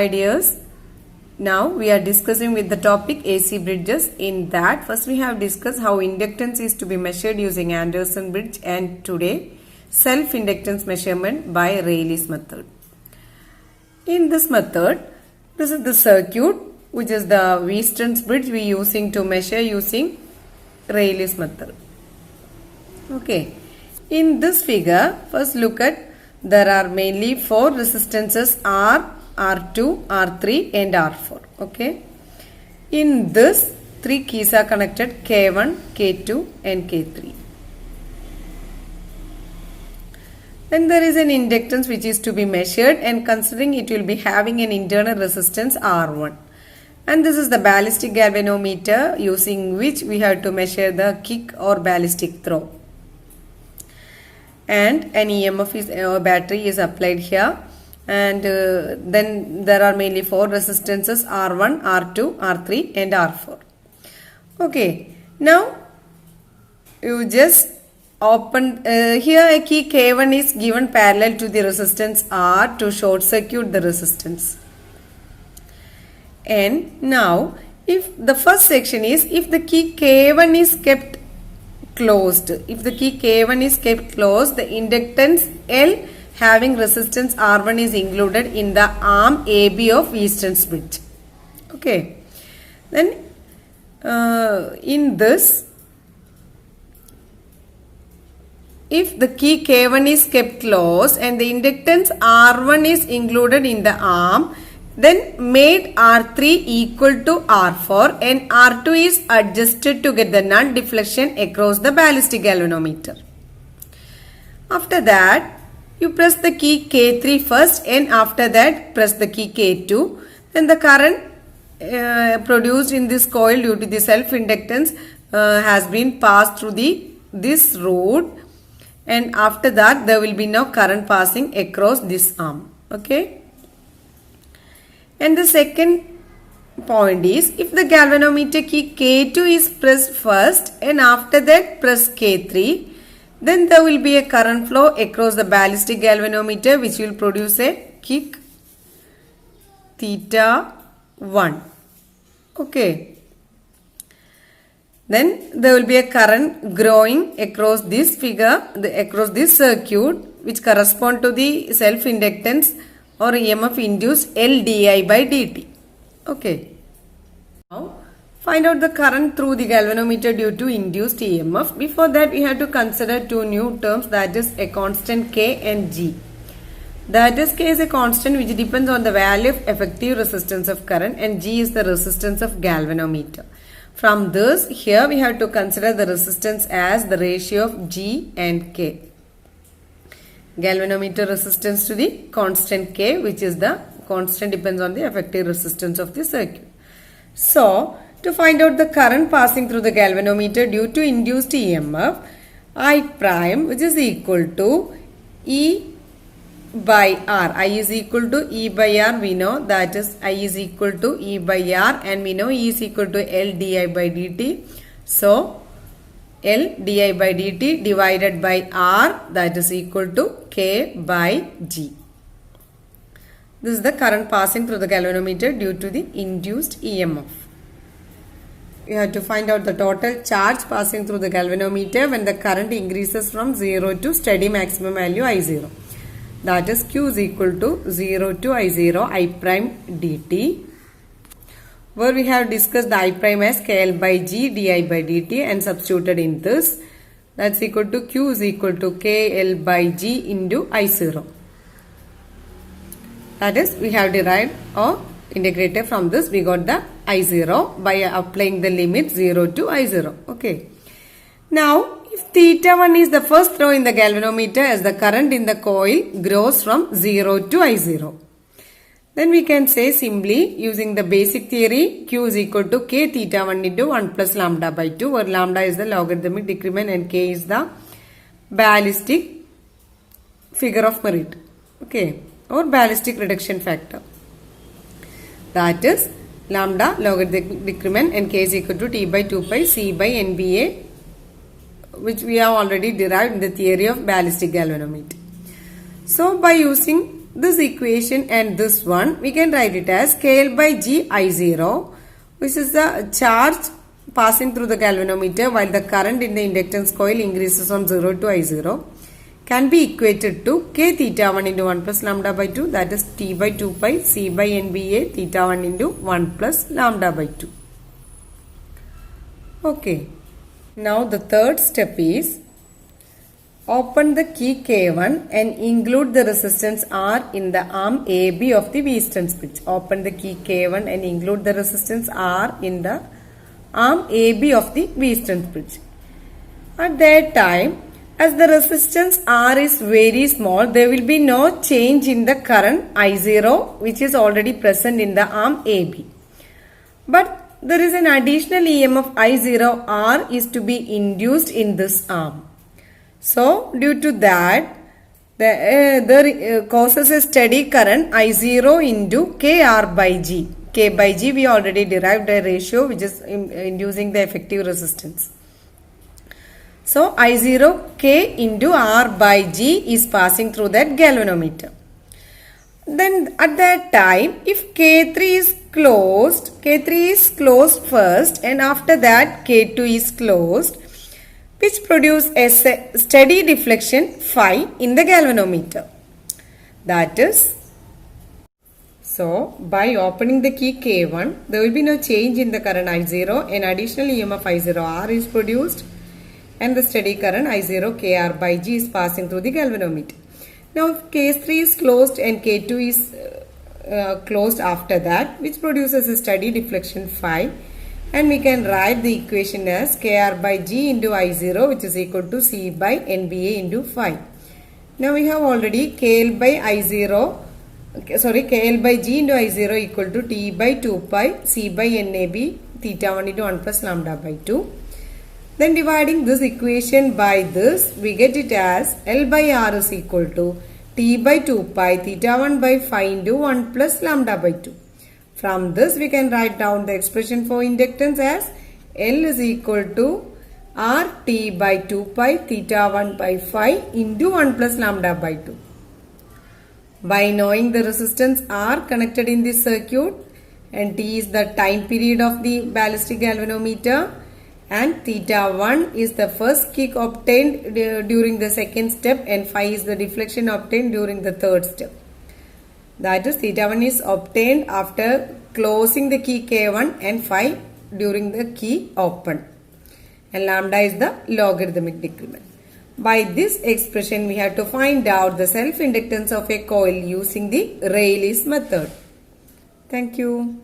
Hi dears, now we are discussing with the topic AC bridges. In that, first we have discussed how inductance is to be measured using Anderson bridge, and today self-inductance measurement by Rayleigh's method. In this method, this is the circuit which is the Wheaton's bridge we using to measure using Rayleigh's method. Okay, in this figure, first look at there are mainly four resistances R, R2, R3 and R4. Okay. In this, three keys are connected K1, K2 and K3. Then there is an inductance which is to be measured, and considering it will be having an internal resistance R1. And this is the ballistic galvanometer using which we have to measure the kick or ballistic throw. And an EMF is or battery is applied here. And then there are mainly four resistances R1, R2, R3 and R4. Okay, now you just open here a key K1 is given parallel to the resistance R to short circuit the resistance. And now if the first section is if the key K1 is kept closed, the inductance L having resistance R1 is included in the arm AB of Wheaton's bridge. Okay. Then in this, if the key K1 is kept closed and the inductance R1 is included in the arm, then made R3 equal to R4 and R2 is adjusted to get the null deflection across the ballistic galvanometer. After that, you press the key K3 first, and after that press the key K2. Then the current produced in this coil due to the self-inductance has been passed through this route, and after that there will be no current passing across this arm. Okay. And the second point is if the galvanometer key K2 is pressed first and after that press K3, then there will be a current flow across the ballistic galvanometer which will produce a kick theta 1. Okay. Then there will be a current growing across this figure, across this circuit which correspond to the self-inductance or EMF induced L di by dt. Okay. Now find out the current through the galvanometer due to induced EMF. Before that, we have to consider two new terms, that is a constant K and G. That is, K is a constant which depends on the value of effective resistance of current, and G is the resistance of galvanometer. From this, here we have to consider the resistance as the ratio of G and K. Galvanometer resistance to the constant K, which is the constant depends on the effective resistance of the circuit. So, to find out the current passing through the galvanometer due to induced EMF, I prime which is equal to E by R. I is equal to E by R, we know, that is I is equal to E by R, and we know E is equal to L di by dt. So, L di by dt divided by R, that is equal to K by G. This is the current passing through the galvanometer due to the induced EMF. You have to find out the total charge passing through the galvanometer when the current increases from 0 to steady maximum value I0. That is Q is equal to 0 to I0 I prime dt, where we have discussed the I prime as KL by G di by dt and substituted in this. That's equal to Q is equal to KL by G into I0. That is, we have derived or integrated from this, we got the I0 by applying the limit 0 to I0. Okay. Now, if theta 1 is the first throw in the galvanometer as the current in the coil grows from 0 to I0, then we can say simply using the basic theory, Q is equal to K theta 1 into 1 plus lambda by 2, where lambda is the logarithmic decrement and K is the ballistic figure of merit. Okay. Or ballistic reduction factor. That is lambda logarithmic decrement and K is equal to T by 2 pi C by NBA, which we have already derived in the theory of ballistic galvanometer. So by using this equation and this one, we can write it as KL by G I0, which is the charge passing through the galvanometer while the current in the inductance coil increases from 0 to I0, can be equated to K theta 1 into 1 plus lambda by 2, that is T by 2 pi C by NBA theta 1 into 1 plus lambda by 2. Okay. Now the third step is open the key K1 and include the resistance R in the arm AB of the Wheatstone's bridge. Open the key K1 and include the resistance R in the arm AB of the Wheatstone's bridge. At that time, as the resistance R is very small, there will be no change in the current I0 which is already present in the arm AB. But there is an additional EMF I0 R is to be induced in this arm. So, due to that, there causes a steady current I0 into KR by G. K by G we already derived a ratio which is inducing the effective resistance. So, I0 K into R by G is passing through that galvanometer. Then at that time, if K3 is closed first and after that K2 is closed, which produce a steady deflection phi in the galvanometer. That is, so by opening the key K1, there will be no change in the current I0, an additional EMF I0R is produced and the steady current I0 KR by G is passing through the galvanometer. Now if K3 is closed and K2 is closed after that, which produces a steady deflection phi, and we can write the equation as KR by G into I0 which is equal to C by NBA into phi. Now we have already KL by G into I0 equal to T by 2 pi C by NAB theta 1 into 1 plus lambda by 2. Then dividing this equation by this, we get it as L by R is equal to T by 2 pi theta 1 by phi into 1 plus lambda by 2. From this we can write down the expression for inductance as L is equal to RT by 2 pi theta 1 by phi into 1 plus lambda by 2. By knowing the resistance R connected in this circuit and T is the time period of the ballistic galvanometer, and theta 1 is the first kick obtained during the second step and phi is the deflection obtained during the third step. That is, theta 1 is obtained after closing the key K1 and phi during the key open. And lambda is the logarithmic decrement. By this expression, we have to find out the self-inductance of a coil using the Rayleigh's method. Thank you.